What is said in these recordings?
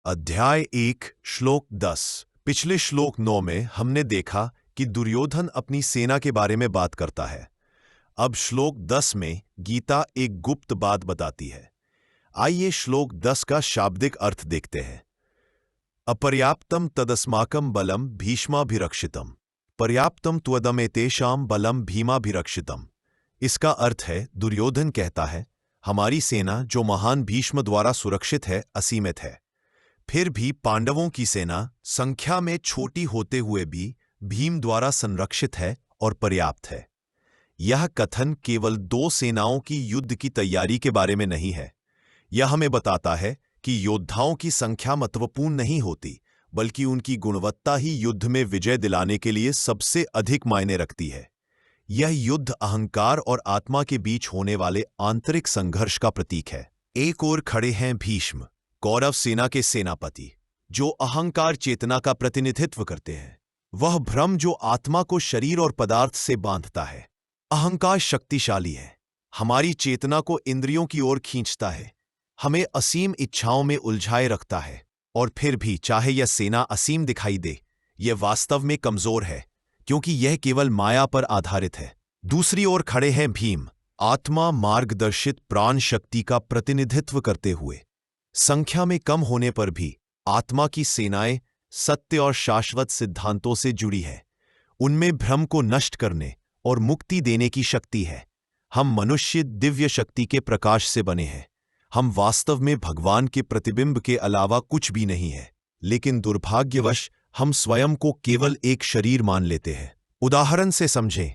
अध्याय 1 श्लोक 10। पिछले श्लोक 9 में हमने देखा कि दुर्योधन अपनी सेना के बारे में बात करता है। अब श्लोक 10 में गीता एक गुप्त बात बताती है। आइए श्लोक 10 का शाब्दिक अर्थ देखते हैं। अपर्याप्तम तदस्माकं बलम भीष्माभिरक्षितम, पर्याप्तम त्वदमेतेषां बलम भीमाभिरक्षितम। इसका अर्थ है, दुर्योधन कहता है, हमारी सेना जो महान भीष्म द्वारा सुरक्षित है, असीमित है। फिर भी पांडवों की सेना संख्या में छोटी होते हुए भी भीम द्वारा संरक्षित है और पर्याप्त है। यह कथन केवल दो सेनाओं की युद्ध की तैयारी के बारे में नहीं है। यह हमें बताता है कि योद्धाओं की संख्या महत्वपूर्ण नहीं होती, बल्कि उनकी गुणवत्ता ही युद्ध में विजय दिलाने के लिए सबसे अधिक मायने रखती है। यह युद्ध अहंकार और आत्मा के बीच होने वाले आंतरिक संघर्ष का प्रतीक है। एक ओर खड़े हैं भीष्म, कौरव सेना के सेनापति, जो अहंकार चेतना का प्रतिनिधित्व करते हैं। वह भ्रम जो आत्मा को शरीर और पदार्थ से बांधता है। अहंकार शक्तिशाली है, हमारी चेतना को इंद्रियों की ओर खींचता है, हमें असीम इच्छाओं में उलझाए रखता है। और फिर भी चाहे यह सेना असीम दिखाई दे, यह वास्तव में कमजोर है, क्योंकि यह केवल माया पर आधारित है। दूसरी ओर खड़े हैं भीम, आत्मा मार्गदर्शित प्राण शक्ति का प्रतिनिधित्व करते हुए। संख्या में कम होने पर भी आत्मा की सेनाएं सत्य और शाश्वत सिद्धांतों से जुड़ी है। उनमें भ्रम को नष्ट करने और मुक्ति देने की शक्ति है। हम मनुष्य दिव्य शक्ति के प्रकाश से बने हैं। हम वास्तव में भगवान के प्रतिबिंब के अलावा कुछ भी नहीं है, लेकिन दुर्भाग्यवश हम स्वयं को केवल एक शरीर मान लेते हैं। उदाहरण से समझें,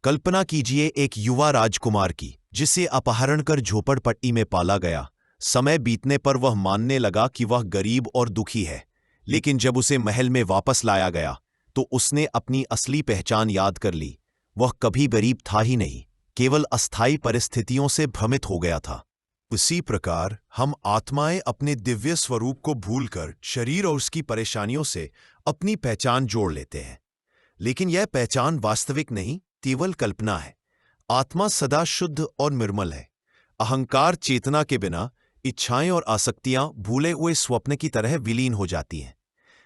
कल्पना कीजिए एक युवा राजकुमार की, जिसे अपहरण कर झोपड़पट्टी में पाला गया। समय बीतने पर वह मानने लगा कि वह गरीब और दुखी है, लेकिन जब उसे महल में वापस लाया गया तो उसने अपनी असली पहचान याद कर ली। वह कभी गरीब था ही नहीं, केवल अस्थायी परिस्थितियों से भ्रमित हो गया था। उसी प्रकार हम आत्माएं अपने दिव्य स्वरूप को भूलकर शरीर और उसकी परेशानियों से अपनी पहचान जोड़ लेते हैं। लेकिन यह पहचान वास्तविक नहीं, केवल कल्पना है। आत्मा सदा शुद्ध और निर्मल है। अहंकार चेतना के बिना इच्छाएं और आसक्तियां भूले हुए स्वप्न की तरह विलीन हो जाती हैं।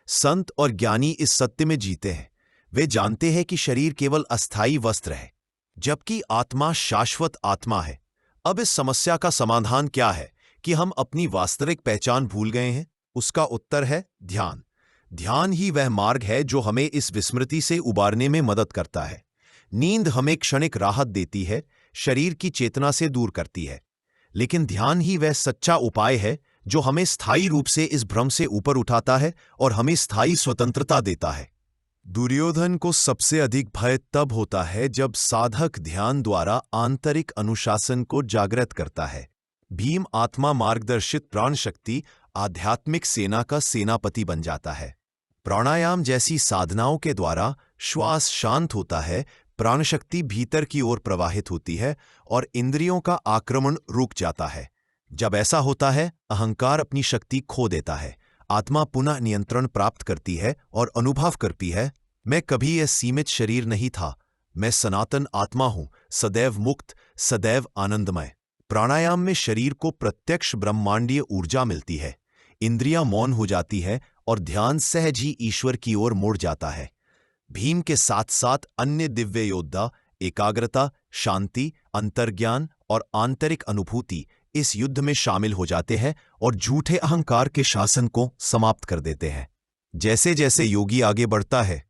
संत और ज्ञानी इस सत्य में जीते हैं। वे जानते हैं कि शरीर केवल अस्थायी वस्त्र है, जबकि आत्मा शाश्वत आत्मा है। अब इस समस्या का समाधान क्या है कि हम अपनी वास्तविक पहचान भूल गए हैं? उसका उत्तर है ध्यान। ध्यान ही वह मार्ग है जो हमें इस विस्मृति से उबारने में मदद करता है। नींद हमें क्षणिक राहत देती है, शरीर की चेतना से दूर करती है, लेकिन ध्यान ही वह सच्चा उपाय है जो हमें स्थायी रूप से इस भ्रम से ऊपर उठाता है और हमें स्थायी स्वतंत्रता देता है। दुर्योधन को सबसे अधिक भय तब होता है जब साधक ध्यान द्वारा आंतरिक अनुशासन को जागृत करता है। भीम आत्मा मार्गदर्शित प्राण शक्ति आध्यात्मिक सेना का सेनापति बन जाता है। प्राणायाम जैसी साधनाओं के द्वारा श्वास शांत होता है, प्राण शक्ति भीतर की ओर प्रवाहित होती है और इंद्रियों का आक्रमण रुक जाता है। जब ऐसा होता है, अहंकार अपनी शक्ति खो देता है, आत्मा पुनः नियंत्रण प्राप्त करती है और अनुभव करती है, मैं कभी यह सीमित शरीर नहीं था, मैं सनातन आत्मा हूं, सदैव मुक्त, सदैव आनंदमय। प्राणायाम में शरीर को प्रत्यक्ष ब्रह्मांडीय ऊर्जा मिलती है, इंद्रियां मौन हो जाती है और ध्यान सहज ही ईश्वर की ओर मुड़ जाता है। भीम के साथ साथ अन्य दिव्य योद्धा एकाग्रता, शांति, अंतर्ज्ञान और आंतरिक अनुभूति इस युद्ध में शामिल हो जाते हैं और झूठे अहंकार के शासन को समाप्त कर देते हैं। जैसे जैसे योगी आगे बढ़ता है,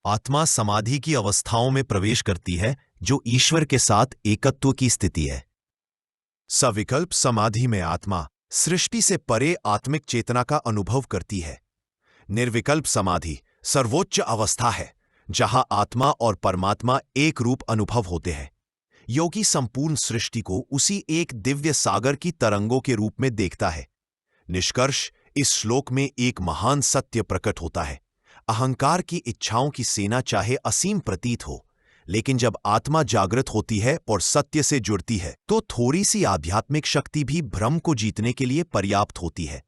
आत्मा समाधि की अवस्थाओं में प्रवेश करती है, जो ईश्वर के साथ एकत्व की स्थिति है। सविकल्प समाधि में आत्मा सृष्टि से परे आत्मिक चेतना का अनुभव करती है। निर्विकल्प समाधि सर्वोच्च अवस्था है, जहां आत्मा और परमात्मा एक रूप अनुभव होते हैं। योगी संपूर्ण सृष्टि को उसी एक दिव्य सागर की तरंगों के रूप में देखता है। निष्कर्ष, इस श्लोक में एक महान सत्य प्रकट होता है। अहंकार की इच्छाओं की सेना चाहे असीम प्रतीत हो, लेकिन जब आत्मा जागृत होती है और सत्य से जुड़ती है, तो थोड़ी सी आध्यात्मिक शक्ति भी भ्रम को जीतने के लिए पर्याप्त होती है।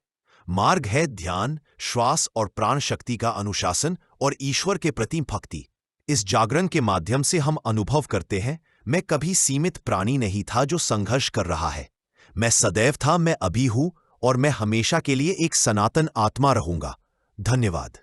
मार्ग है ध्यान, श्वास और प्राण शक्ति का अनुशासन और ईश्वर के प्रति भक्ति। इस जागरण के माध्यम से हम अनुभव करते हैं, मैं कभी सीमित प्राणी नहीं था जो संघर्ष कर रहा है। मैं सदैव था, मैं अभी हूं और मैं हमेशा के लिए एक सनातन आत्मा रहूंगा। धन्यवाद।